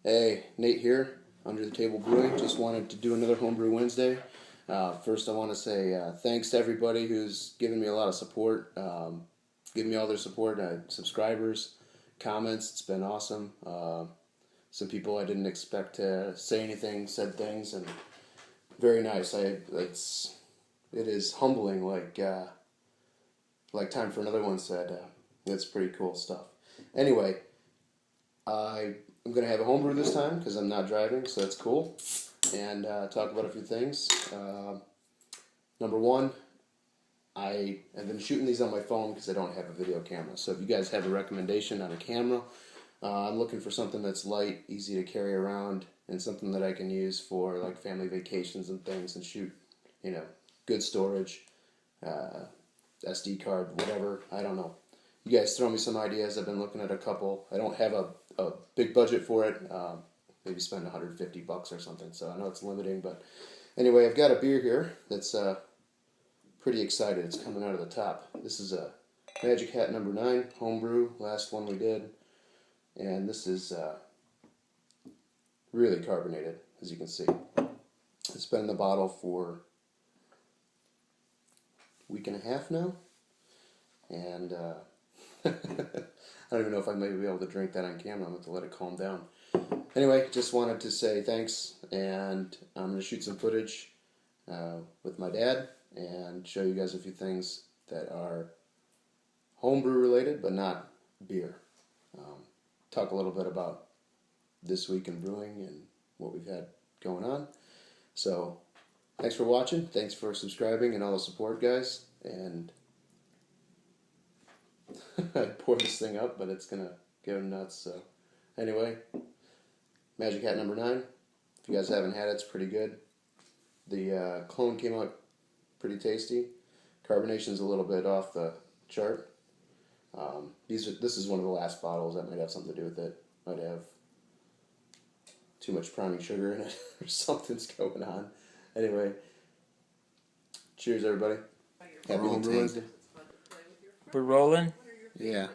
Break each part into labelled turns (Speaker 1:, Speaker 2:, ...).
Speaker 1: Hey, Nate here, Under the Table Brewing. Just wanted to do another Homebrew Wednesday. First, I want to say thanks to everybody who's given me a lot of support, giving me all their support, subscribers, comments. It's been awesome. Some people I didn't expect to say anything said things, and very nice. It is humbling, like Time for Another One said. It's pretty cool stuff. Anyway, I'm going to have a homebrew this time because I'm not driving, so that's cool. And talk about a few things. Number one, I have been shooting these on my phone because I don't have a video camera. So if you guys have a recommendation on a camera, I'm looking for something that's light, easy to carry around, and something that I can use for like family vacations and things and shoot, good storage, SD card, whatever. I don't know. You guys throw me some ideas. I've been looking at a couple. I don't have a big budget for it. Maybe spend $150 or something. So I know it's limiting, but anyway, I've got a beer here that's pretty excited. It's coming out of the top. This is a Magic Hat number 9 homebrew. Last one we did, and this is really carbonated, as you can see. It's been in the bottle for a week and a half now, and I don't even know if I may be able to drink that on camera. I'm going to let it calm down. Anyway, just wanted to say thanks, and I'm going to shoot some footage with my dad and show you guys a few things that are homebrew related, but not beer. Talk a little bit about this week in brewing and what we've had going on. So, thanks for watching. Thanks for subscribing and all the support, guys. And I pour this thing up, but it's gonna go nuts. So, anyway, Magic Hat number 9. If you guys haven't had it, it's pretty good. The clone came out pretty tasty. Carbonation's a little bit off the chart. This is one of the last bottles. That might have something to do with it. Might have too much priming sugar in it, or something's going on. Anyway, cheers, everybody. Happy Homebrew Wednesday.
Speaker 2: We're rolling?
Speaker 1: Yeah.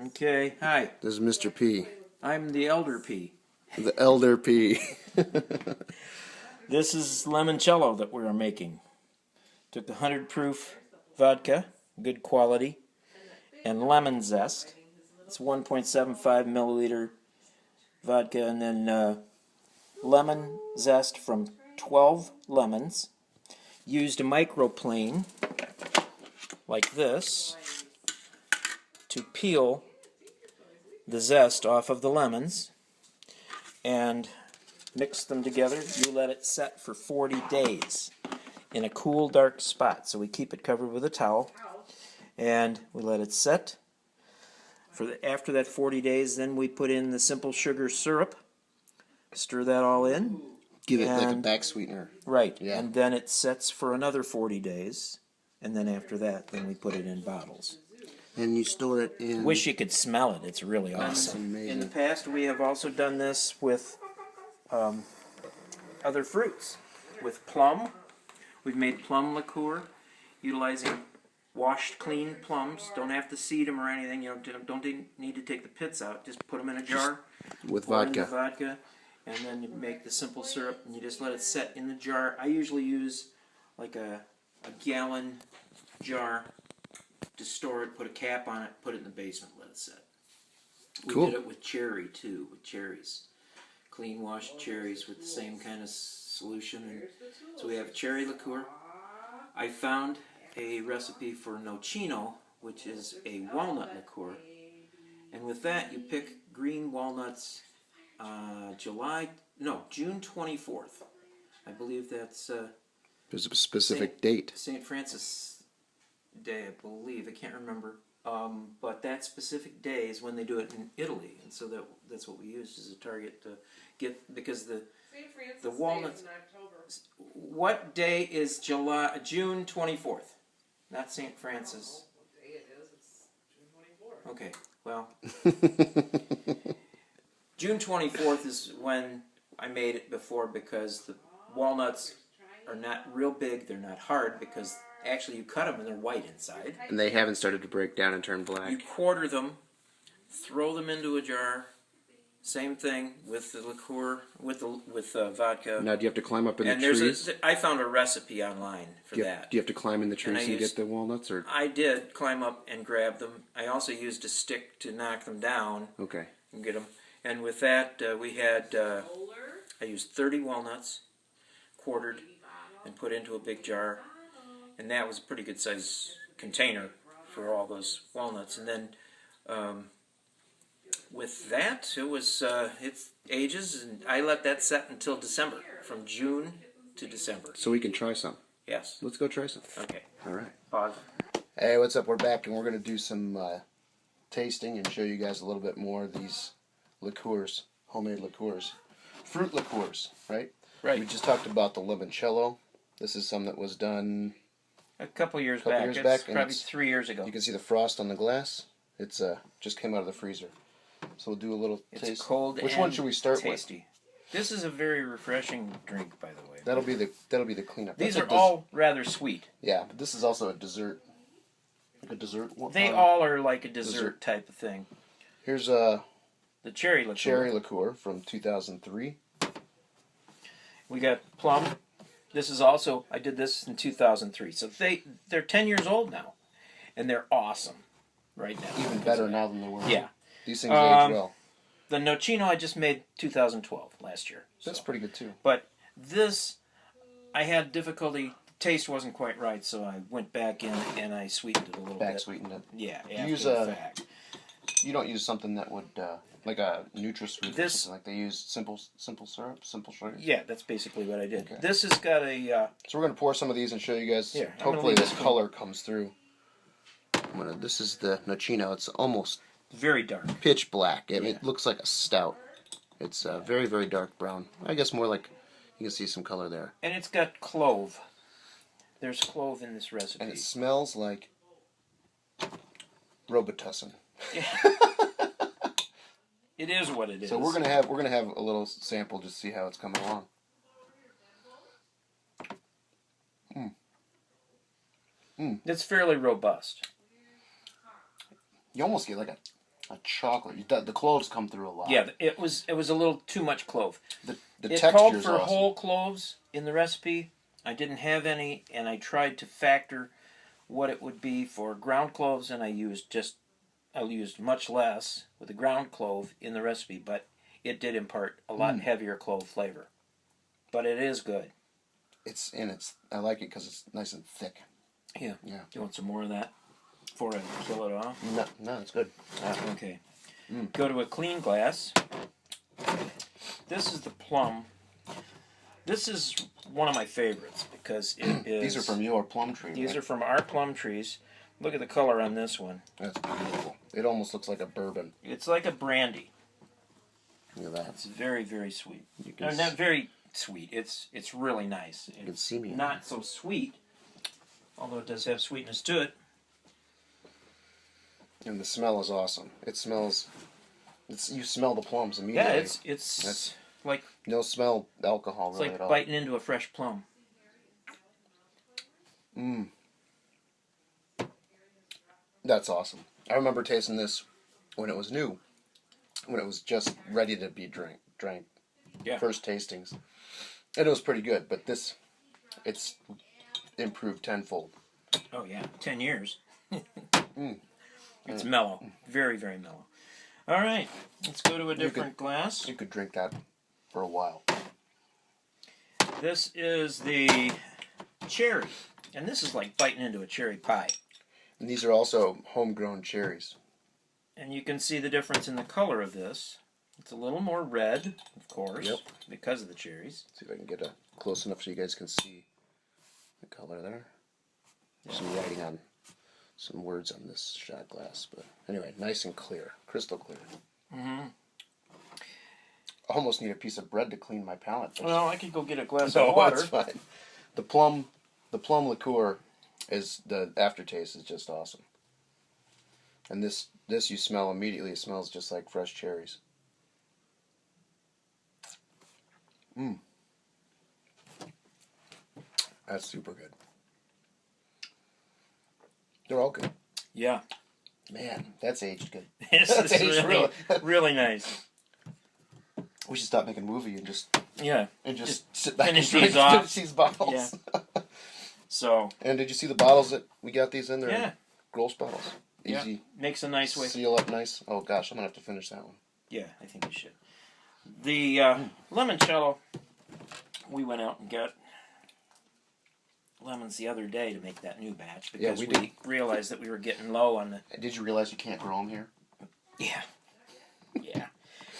Speaker 2: Okay, hi.
Speaker 1: This is Mr. P.
Speaker 2: I'm the Elder P.
Speaker 1: The Elder P.
Speaker 2: This is limoncello that we're making. Took the 100 proof vodka, good quality, and lemon zest. It's 1.75 milliliter vodka, and then lemon zest from 12 lemons. Used a microplane like this to peel the zest off of the lemons and mix them together. You let it set for 40 days in a cool, dark spot. So we keep it covered with a towel and we let it set. After that 40 days, then we put in the simple sugar syrup, stir that all in.
Speaker 1: Give it like a back sweetener.
Speaker 2: Right,
Speaker 1: yeah.
Speaker 2: And then it sets for another 40 days, and then after that, then we put it in bottles.
Speaker 1: And you store it in...
Speaker 2: Wish you could smell it. It's really awesome.
Speaker 1: That's amazing.
Speaker 2: In the past, we have also done this with other fruits. With plum, we've made plum liqueur utilizing washed, clean plums. Don't have to seed them or anything. You don't need to take the pits out. Just put them in a jar
Speaker 1: with
Speaker 2: vodka, and then you make the simple syrup, and you just let it set in the jar. I usually use like a gallon jar to store it, put a cap on it, put it in the basement, let it set.
Speaker 1: Cool.
Speaker 2: We did it with cherry too, with cherries. Clean washed cherries with the same kind of solution. And so we have cherry liqueur. I found a recipe for nocino, which is a walnut liqueur. And with that, you pick green walnuts June 24th. I believe that's...
Speaker 1: There's a specific date.
Speaker 2: St. Francis Day, I believe. I can't remember. But that specific day is when they do it in Italy. And so that's what we used as a target to get... Because the walnuts... Day is in October. What day is June 24th? Not St. Francis.
Speaker 3: What day it is? It's June 24th.
Speaker 2: Okay, well... June 24th is when I made it before, because the walnuts are not real big, they're not hard, because actually you cut them and they're white inside.
Speaker 1: And they haven't started to break down and turn black.
Speaker 2: You quarter them, throw them into a jar, Same thing with the liqueur, with vodka.
Speaker 1: Now, do you have to climb up in
Speaker 2: And
Speaker 1: the trees?
Speaker 2: I found a recipe online for that.
Speaker 1: Do you have to climb in the trees and get the walnuts, or?
Speaker 2: I did climb up and grab them. I also used a stick to knock them down
Speaker 1: Okay.
Speaker 2: and get them. And with that, we had, I used 30 walnuts, quartered, and put into a big jar. And that was a pretty good size container for all those walnuts. And then with that, it was, it's ages, and I let that set until December, from June to December.
Speaker 1: So we can try some.
Speaker 2: Yes.
Speaker 1: Let's go try some.
Speaker 2: Okay.
Speaker 1: All right.
Speaker 2: Pause.
Speaker 1: Hey, what's up? We're back, and we're going to do some tasting and show you guys a little bit more of these liqueurs, homemade liqueurs. Fruit liqueurs, right?
Speaker 2: Right.
Speaker 1: We just talked about the limoncello. This is some that was done
Speaker 2: A couple years
Speaker 1: Couple
Speaker 2: back.
Speaker 1: years
Speaker 2: It's
Speaker 1: back, and
Speaker 2: probably
Speaker 1: it's-
Speaker 2: 3 years ago.
Speaker 1: You can see the frost on the glass. It's just came out of the freezer. So we'll do a little
Speaker 2: It's
Speaker 1: taste.
Speaker 2: cold
Speaker 1: Which
Speaker 2: and
Speaker 1: one should we start with?
Speaker 2: tasty. This is a very refreshing drink, by the way.
Speaker 1: That'll be the cleanup.
Speaker 2: These
Speaker 1: That's
Speaker 2: are all rather sweet.
Speaker 1: Yeah, but this is also a dessert. Like a dessert one.
Speaker 2: They all are like a dessert type of thing.
Speaker 1: Here's a
Speaker 2: The cherry liqueur.
Speaker 1: cherry liqueur from 2003.
Speaker 2: We got plum. This is also, I did this in 2003. So they're 10 years old now. And they're awesome right now.
Speaker 1: Even better now than they were.
Speaker 2: Yeah.
Speaker 1: These things age well.
Speaker 2: The Nocino I just made 2012, last year. So.
Speaker 1: That's pretty good too.
Speaker 2: But this, I had difficulty. Taste wasn't quite right, so I went back in and I sweetened it a little bit.
Speaker 1: Back sweetened it.
Speaker 2: Yeah,
Speaker 1: You
Speaker 2: after
Speaker 1: use
Speaker 2: the
Speaker 1: a-
Speaker 2: fact.
Speaker 1: You don't use something that would like a NutraSweet or
Speaker 2: This-
Speaker 1: something like they use simple syrup, simple sugar.
Speaker 2: Yeah, that's basically what I did.
Speaker 1: Okay.
Speaker 2: This has got a
Speaker 1: So we're gonna pour some of these and show you guys.
Speaker 2: Here, I'm gonna
Speaker 1: Hopefully
Speaker 2: leave
Speaker 1: this
Speaker 2: this
Speaker 1: color comes through. This is the Nocino. It's almost
Speaker 2: very dark.
Speaker 1: pitch black.
Speaker 2: Yeah.
Speaker 1: It looks like a stout. It's very, very dark brown. I guess more like you can see some color there.
Speaker 2: And it's got clove. There's clove in this recipe.
Speaker 1: And it smells like Robitussin.
Speaker 2: It is what it is.
Speaker 1: So we're gonna have a little sample just to see how it's coming along.
Speaker 2: It's fairly robust.
Speaker 1: You almost get like a chocolate. The cloves come through a lot.
Speaker 2: Yeah, it was a little too much clove.
Speaker 1: The
Speaker 2: It
Speaker 1: texture's
Speaker 2: called for
Speaker 1: awesome.
Speaker 2: whole cloves in the recipe. I didn't have any, and I tried to factor what it would be for ground cloves, and I used much less with the ground clove in the recipe, but it did impart a lot heavier clove flavor. But it is good.
Speaker 1: I like it because it's nice and thick.
Speaker 2: Yeah.
Speaker 1: Yeah.
Speaker 2: You want some more of that before I kill it off?
Speaker 1: No, it's good.
Speaker 2: Okay. Go to a clean glass. This is the plum. This is one of my favorites because it is.
Speaker 1: These are from your plum tree.
Speaker 2: These
Speaker 1: right?
Speaker 2: are from our plum trees. Look at the color on this one.
Speaker 1: That's beautiful. It almost looks like a bourbon.
Speaker 2: It's like a brandy.
Speaker 1: Look at that.
Speaker 2: It's very, very sweet.
Speaker 1: You can
Speaker 2: No, not very sweet. It's really nice.
Speaker 1: You can see me.
Speaker 2: Not so sweet, although it does have sweetness to it.
Speaker 1: And the smell is awesome. It smells. You smell the plums immediately.
Speaker 2: Yeah, it's
Speaker 1: That's-
Speaker 2: like
Speaker 1: No smell alcohol
Speaker 2: it's
Speaker 1: really
Speaker 2: like
Speaker 1: at all.
Speaker 2: biting into a fresh plum.
Speaker 1: That's awesome. I remember tasting this when it was new, when it was just ready to be drank.
Speaker 2: Yeah.
Speaker 1: First tastings, and it was pretty good. But it's improved tenfold.
Speaker 2: Oh yeah, 10 years. It's mellow, very, very mellow. All right, let's go to a different glass.
Speaker 1: You could drink that for a while.
Speaker 2: This is the cherry, and this is like biting into a cherry pie.
Speaker 1: And these are also homegrown cherries.
Speaker 2: And you can see the difference in the color of this. It's a little more red, of course,
Speaker 1: Yep.
Speaker 2: because of the cherries.
Speaker 1: See if I can get close enough so you guys can see the color there. There's some writing on some words on this shot glass, but anyway, nice and clear, crystal clear.
Speaker 2: Mm-hmm.
Speaker 1: I almost need a piece of bread to clean my palate.
Speaker 2: Well, I could go get a glass
Speaker 1: No,
Speaker 2: of water.
Speaker 1: that's fine. The plum liqueur is the aftertaste is just awesome. And this you smell immediately. It smells just like fresh cherries. That's super good. They're all good.
Speaker 2: Yeah.
Speaker 1: Man, that's aged good.
Speaker 2: This
Speaker 1: That's
Speaker 2: is
Speaker 1: aged
Speaker 2: really,
Speaker 1: really.
Speaker 2: really nice.
Speaker 1: We should stop making a movie and just sit back
Speaker 2: finish
Speaker 1: and
Speaker 2: these off.
Speaker 1: finish these bottles.
Speaker 2: Yeah. So.
Speaker 1: And did you see the bottles that we got these in? They're
Speaker 2: Yeah.
Speaker 1: Gross bottles. Easy.
Speaker 2: Yeah. Makes a nice way.
Speaker 1: Seal up nice. Oh gosh, I'm gonna have to finish that one.
Speaker 2: Yeah, I think we should. The limoncello, we went out and got lemons the other day to make that new batch because we realized that we were getting low on the...
Speaker 1: Did you realize you can't grow them here?
Speaker 2: Yeah. Yeah.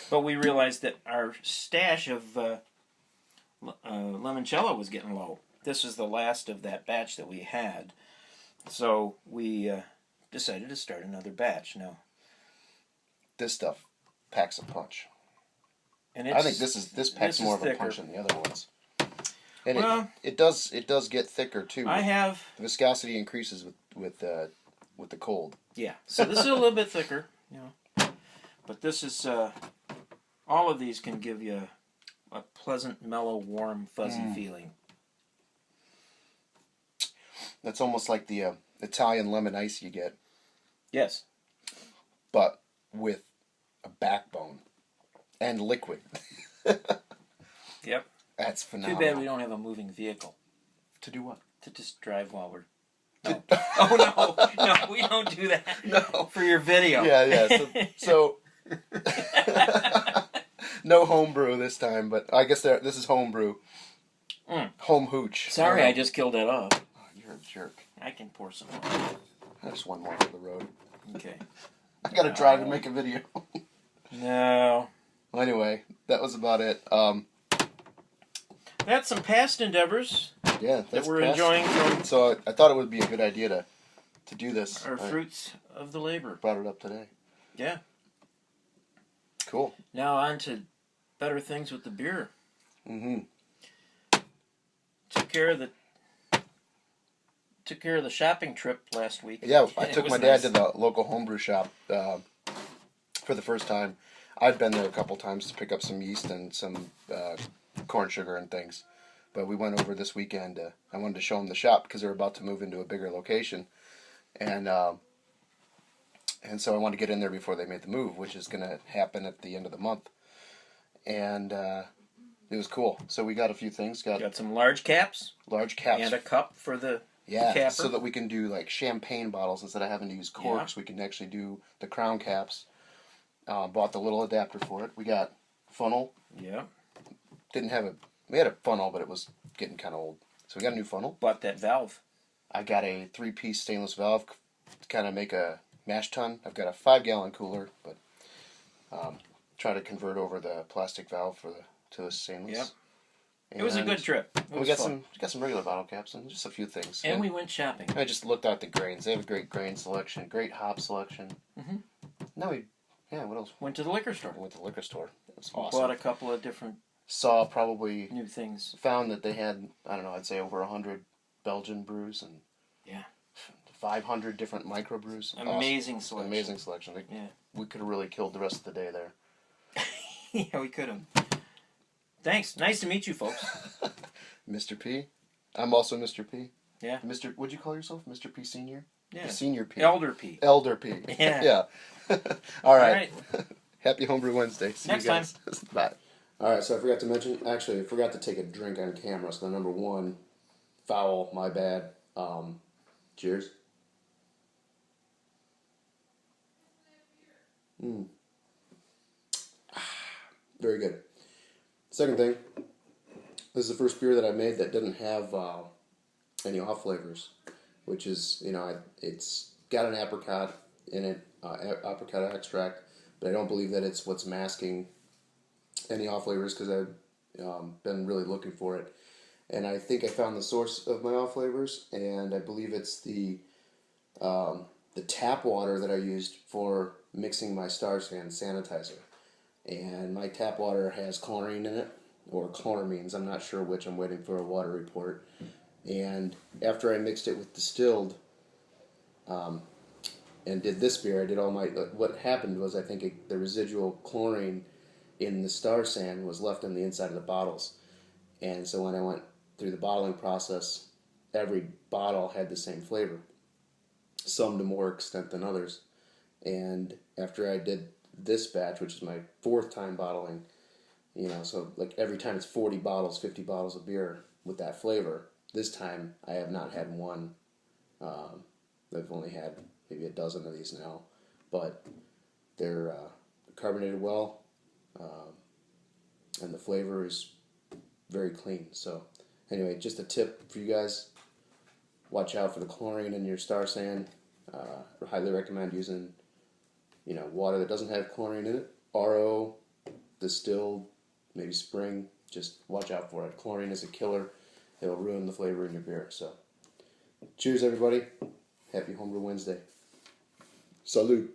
Speaker 2: But we realized that our stash of limoncello was getting low. This was the last of that batch that we had. So we decided to start another batch. Now,
Speaker 1: this stuff packs a punch.
Speaker 2: And
Speaker 1: I think this packs more of a punch than the other ones. And it does get thicker too. The viscosity increases with the cold.
Speaker 2: Yeah. So this is a little bit thicker, you know. But this is all of these can give you a pleasant, mellow, warm, fuzzy feeling.
Speaker 1: That's almost like the Italian lemon ice you get.
Speaker 2: Yes.
Speaker 1: But with a backbone and liquid.
Speaker 2: Yep.
Speaker 1: That's phenomenal.
Speaker 2: Too bad we don't have a moving vehicle.
Speaker 1: To do what?
Speaker 2: To just drive while we're... No. Oh, no, we don't do that.
Speaker 1: No.
Speaker 2: For your video.
Speaker 1: Yeah. So no homebrew this time, but I guess this is homebrew. Home hooch.
Speaker 2: Sorry, I just killed it off.
Speaker 1: Oh, you're a jerk.
Speaker 2: I can pour some more.
Speaker 1: Just one more for the road.
Speaker 2: Okay.
Speaker 1: I gotta drive and make a video.
Speaker 2: No.
Speaker 1: Well, anyway, that was about it.
Speaker 2: That's some past endeavors
Speaker 1: that
Speaker 2: we're enjoying from...
Speaker 1: So I thought it would be a good idea to do this.
Speaker 2: Our fruits of the labor.
Speaker 1: Brought it up today.
Speaker 2: Yeah.
Speaker 1: Cool.
Speaker 2: Now on to better things with the beer.
Speaker 1: Mm-hmm.
Speaker 2: Took care of the shopping trip last week.
Speaker 1: Yeah, I took my dad to the local homebrew shop for the first time. I'd been there a couple times to pick up some yeast and some corn sugar and things. But we went over this weekend. I wanted to show them the shop because they're about to move into a bigger location. And so I wanted to get in there before they made the move, which is going to happen at the end of the month. And it was cool. So we got a few things. Got
Speaker 2: some large caps.
Speaker 1: Large caps.
Speaker 2: And a cup for the capper.
Speaker 1: So that we can do like champagne bottles instead of having to use corks. We can actually do the crown caps. Bought the little adapter for it. We got funnel.
Speaker 2: Yeah.
Speaker 1: We had a funnel, but it was getting kind of old. So we got a new funnel.
Speaker 2: Bought that valve.
Speaker 1: I got a 3-piece stainless valve to kind of make a mash tun. I've got a 5-gallon cooler, but try to convert over the plastic valve to the stainless.
Speaker 2: Yep. It was a good trip.
Speaker 1: We got some regular bottle caps and just a few things.
Speaker 2: And we went shopping.
Speaker 1: I just looked at the grains. They have a great grain selection, great hop selection. Mm-hmm. What else?
Speaker 2: Went to the liquor store.
Speaker 1: Went to the liquor store. It was awesome.
Speaker 2: Bought a couple of different...
Speaker 1: Saw probably...
Speaker 2: new things.
Speaker 1: Found that they had, I don't know, I'd say over 100 Belgian brews and... 500 different microbrews.
Speaker 2: Amazing selection.
Speaker 1: Amazing selection. We could have really killed the rest of the day there.
Speaker 2: Yeah, we could have. Thanks. Nice to meet you, folks.
Speaker 1: Mr. P. I'm also Mr. P.
Speaker 2: Yeah.
Speaker 1: What'd you call yourself? Mr. P Senior?
Speaker 2: Yeah.
Speaker 1: The Senior P.
Speaker 2: Elder P.
Speaker 1: Elder P.
Speaker 2: Yeah.
Speaker 1: All right. Happy Homebrew Wednesday. See
Speaker 2: Next
Speaker 1: you guys.
Speaker 2: time.
Speaker 1: Bye. All right, so I forgot to mention, actually, I forgot to take a drink on camera, so the number one, foul, my bad. Cheers. Very good. Second thing, this is the first beer that I made that didn't have any off flavors, which is, it's got an apricot in it, apricot extract, but I don't believe that it's what's masking any off flavors because I've been really looking for it. And I think I found the source of my off flavors, and I believe it's the tap water that I used for mixing my Star Sand sanitizer. And my tap water has chlorine in it, or chloramines, I'm not sure which, I'm waiting for a water report. And after I mixed it with distilled, and did this beer, I did all my, what happened was I think the residual chlorine in the Star Sand was left on the inside of the bottles. And so when I went through the bottling process, every bottle had the same flavor, some to more extent than others. And after I did this batch, which is my 4th time bottling, You know, so like every time it's 40 bottles, 50 bottles of beer with that flavor. This time I have not had one. I've only had maybe a dozen of these now, but they're carbonated well, and the flavor is very clean. So anyway, just a tip for you guys: watch out for the chlorine in your Star San. I highly recommend using, water that doesn't have chlorine in it. RO, distilled, maybe spring. Just watch out for it. Chlorine is a killer. It'll ruin the flavor in your beer. So, cheers, everybody. Happy Homebrew Wednesday. Salud.